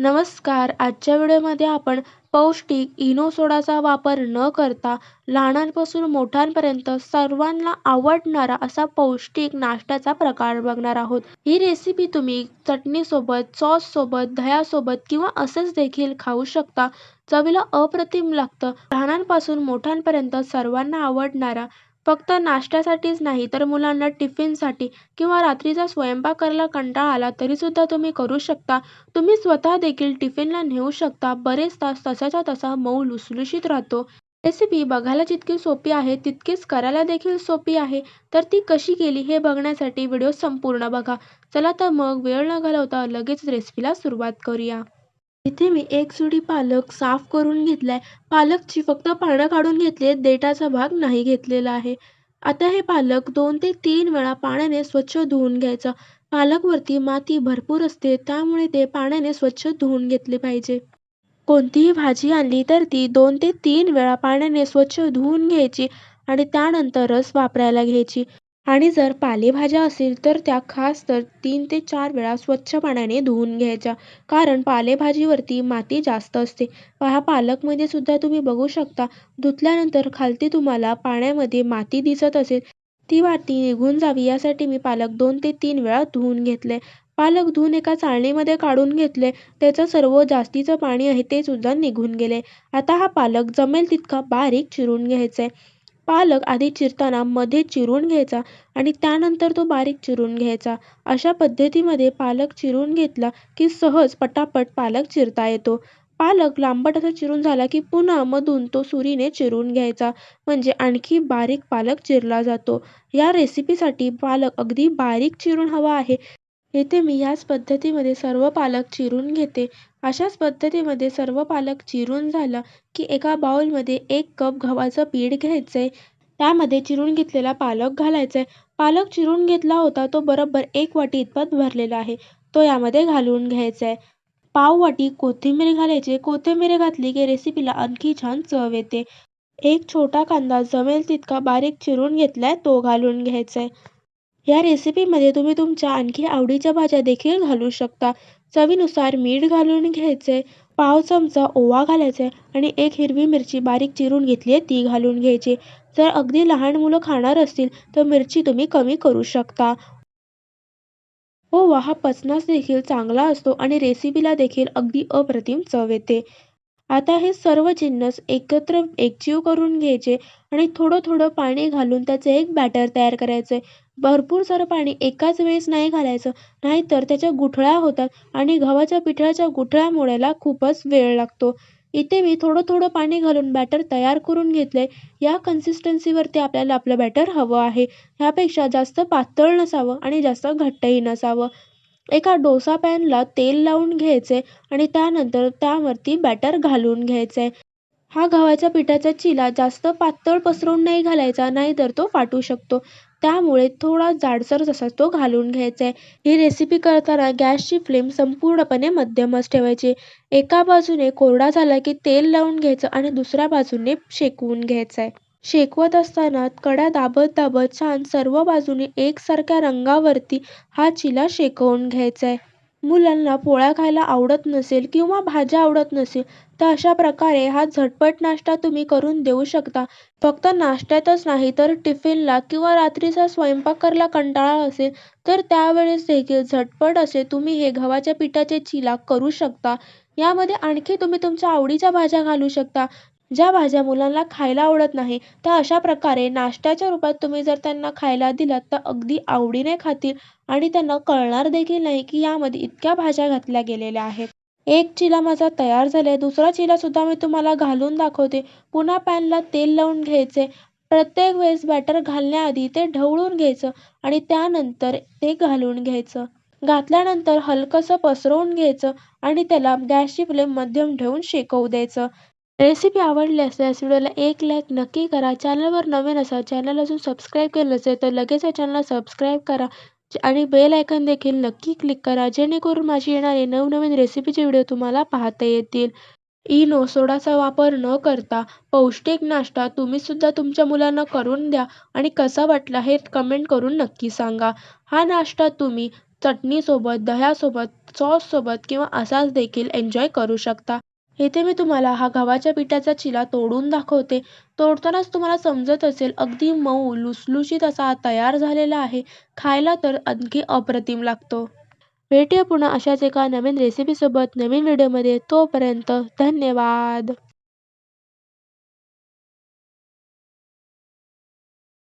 नमस्कार. आजच्या व्हिडिओमध्ये आपण पौष्टिक इनो सोडाचा वापर न करता लहानांपासून मोठ्यांपर्यंत सर्वांना आवडणारा असा पौष्टिक नाश्त्याचा प्रकार बघणार आहोत. ही रेसिपी तुम्ही चटणीसोबत, सॉससोबत, दह्यासोबत किंवा असंच देखील खाऊ शकता. चवीला अप्रतिम लागतं. लहानांपासून मोठ्यांपर्यंत सर्वांना आवडणारा, फक्त नाश्त्यासाठीच नाही तर मुलांना टिफिनसाठी किंवा रात्रीचा स्वयंपाक करायला कंटाळा आला तरी सुद्धा तुम्ही करू शकता. तुम्ही स्वतः देखील टिफिनला नेऊ शकता. बरेच तास तसाच्या तसा मऊ लुसलुशीत राहतो. रेसिपी बघायला जितकी सोपी आहे तितकीच करायला देखील सोपी आहे. तर ती कशी केली हे बघण्यासाठी व्हिडिओ संपूर्ण बघा. चला तर मग वेळ न घालवता लगेच रेसिपीला सुरुवात करूया. इथे मी एक जुडी पालक साफ करून घेतलाय. पालकची फक्त पानं काढून घेतली, देठाचा भाग नाही घेतलेला आहे. आता हे पालक 2 ते 3 वेळा पाण्याने स्वच्छ धुवून घ्यायचं. पालकवरती माती भरपूर असते, त्यामुळे ते पाण्याने स्वच्छ धुवून घेतले पाहिजे. कोणतीही भाजी आणली तर ती 2 ते 3 वेळा पाण्याने स्वच्छ धुवून घ्यायची आणि त्यानंतरच वापरायला घ्यायची. आणि जर पालेभाज्या असतील तर त्या खास तर 3 ते 4 वेळा स्वच्छ पाण्याने धुवून घ्यायच्या. कारण पालेभाजीवरती माती जास्त असते. पहा, पालकमध्ये सुद्धा तुम्ही बघू शकता, धुतल्यानंतर खालती तुम्हाला पाण्यामध्ये माती दिसत असेल. ती माती निघून जावी यासाठी मी पालक 2 ते 3 वेळा धुवून घेतले. पालक धुवून एका चाळणीमध्ये काढून घेतले. त्याचं सर्व जास्तीचं पाणी आहे ते सुद्धा निघून गेले. आता हा पालक जमेल तितका बारीक चिरून घ्यायचा. पालक आधी चिरताना मध्ये चिरून घ्यायचा आणि त्यानंतर तो बारीक चिरून घ्यायचा. अशा पद्धतीमध्ये पालक चिरून घेतला की सहज पटापट पालक चिरता येतो. पालक लांबट असा चिरून झाला की पुन्हा मधून तो सुरीने चिरून घ्यायचा, म्हणजे आणखी बारीक पालक चिरला जातो. या रेसिपीसाठी पालक अगदी बारीक चिरून हवा आहे. येथे मी याच पद्धतीमध्ये सर्व पालक चिरून घेते. अशाच पद्धतीमध्ये सर्व पालक चिरून झाला की एका बाउलमध्ये 1 कप गव्हाचं पीठ घ्यायचंय. त्यामध्ये चिरून घेतलेला पालक घालायचाय. पालक चिरून घेतला होता तो बरोबर 1 वाटी इतपत भरलेला आहे. तो यामध्ये घालून घ्यायचाय. पाव वाटी कोथिंबीर घालायची. कोथिंबीर घातली की रेसिपीला आणखी छान चव येते. एक छोटा कांदा जमेल तितका बारीक चिरून घेतलाय तो घालून घ्यायचाय. या रेसिपीमध्ये तुम्ही तुमच्या आणखी आवडीच्या भाज्या देखील घालू शकता. चवीनुसार मीठ घालून घ्यायचे. पाव चमचा ओवा घालायचा आणि 1 हिरवी मिरची बारीक चिरून घेतली आहे ती घालून घ्यायची. जर अगदी लहान मुलं खाणार असतील तर मिरची तुम्ही कमी करू शकता. ओवा हा पचनास देखील चांगला असतो आणि रेसिपीला देखील अगदी अप्रतिम चव येते. आता हे सर्व जिन्नस एकत्र एकजीव करून घ्यायचे आणि थोडं थोडं पाणी घालून त्याचे एक बॅटर तयार करायचे. भरपूर सारं पाणी एकाच वेळेस नाही घालायचं, नाहीतर त्याच्या गुठळ्या होतात आणि गव्हाच्या पिठाच्या गुठळ्या मोडायला खूपच वेळ लागतो. इथे मी थोडं थोडं पाणी घालून बॅटर तयार करून घेतलंय. या कन्सिस्टन्सीवरती आपल्याला आपलं बॅटर हवं आहे. ह्यापेक्षा जास्त पातळ नसावं आणि जास्त घट्टही नसावं. एका डोसा पॅनला तेल लावून घ्यायचे आणि त्यानंतर त्यावरती बॅटर घालून घ्यायचे. हा गव्हाच्या पिठाचा चिला जास्त पातळ पसरवून नाही घालायचा, नाहीतर तो फाटू शकतो. त्यामुळे थोडा जाडसर तसा तो घालून घ्यायचा आहे. ही रेसिपी करताना गॅसची फ्लेम संपूर्णपणे मध्यमच ठेवायची. एका बाजूने कोरडा झाला की तेल लावून घ्यायचं आणि दुसऱ्या बाजूने शेकवून घ्यायचं आहे. शेकवत असताना कड्या दाबत दाबत छान सर्व बाजूने एकसारख्या रंगावरती हा चिला शेकवून घ्यायचा आहे. मुलांना पोळ्या खायला आवडत नसेल किंवा भाज्या आवडत नसेल तर अशा प्रकारे हा झटपट नाश्ता तुम्ही करून देऊ शकता. फक्त नाश्त्यातच नाही तर टिफिनला किंवा रात्रीचा स्वयंपाक करायला कंटाळा असेल तर त्यावेळेस देखील झटपट असे तुम्ही हे गव्हाच्या पिठाचे चिला करू शकता. यामध्ये आणखी तुम्ही तुमच्या आवडीच्या भाज्या घालू शकता. ज्या भाज्या मुलांना खायला आवडत नाही त्या अशा प्रकारे नाश्त्याच्या रूपात तुम्ही जर त्यांना खायला दिलात तर अगदी आवडीने खातील आणि त्यांना कळणार देखील नाही की यामध्ये इतक्या भाज्या घातल्या गेलेल्या आहेत. एक चिला माझा तयार झालाय. दुसरा चिला सुद्धा मी तुम्हाला घालून दाखवते. पुन्हा पॅनला तेल लावून घ्यायचे. प्रत्येक वेळेस बॅटर घालण्याआधी ते ढवळून घ्यायचं आणि त्यानंतर ते घालून घ्यायचं. घातल्यानंतर हलकंसं पसरवून घ्यायचं आणि त्याला गॅसची फ्लेम मध्यम ठेवून शेकवू द्यायचं. रेसिपी आवडली असल्यास व्हिडिओला एक लाईक नक्की करा. चॅनलवर नवीन असाल, चॅनल अजून सबस्क्राईब केलं नसेल तर लगेच या चॅनलला सबस्क्राईब करा आणि बेल आयकॉन देखील नक्की क्लिक करा, जेणेकरून माझी येणारे नवनवीन रेसिपीचे व्हिडिओ तुम्हाला पाहता येतील. इनो सोडाचा वापर न करता पौष्टिक नाश्ता तुम्ही सुद्धा तुमच्या मुलांना करून द्या आणि कसा वाटला हे कमेंट करून नक्की सांगा. हा नाश्ता तुम्ही चटणीसोबत, दह्यासोबत, सॉससोबत किंवा असाच देखील एन्जॉय करू शकता. इथे मी तुम्हाला हा गव्हाच्या पिठाचा चिला तोडून दाखवते. तोडतानाच तुम्हाला समजत असेल अगदी मऊ लुसलुशीत असा हा तयार झालेला आहे. खायला तर आणखी अप्रतिम लागतो. भेटूया पुन्हा अशाच एका नवीन रेसिपीसोबत नवीन व्हिडिओमध्ये. तोपर्यंत धन्यवाद.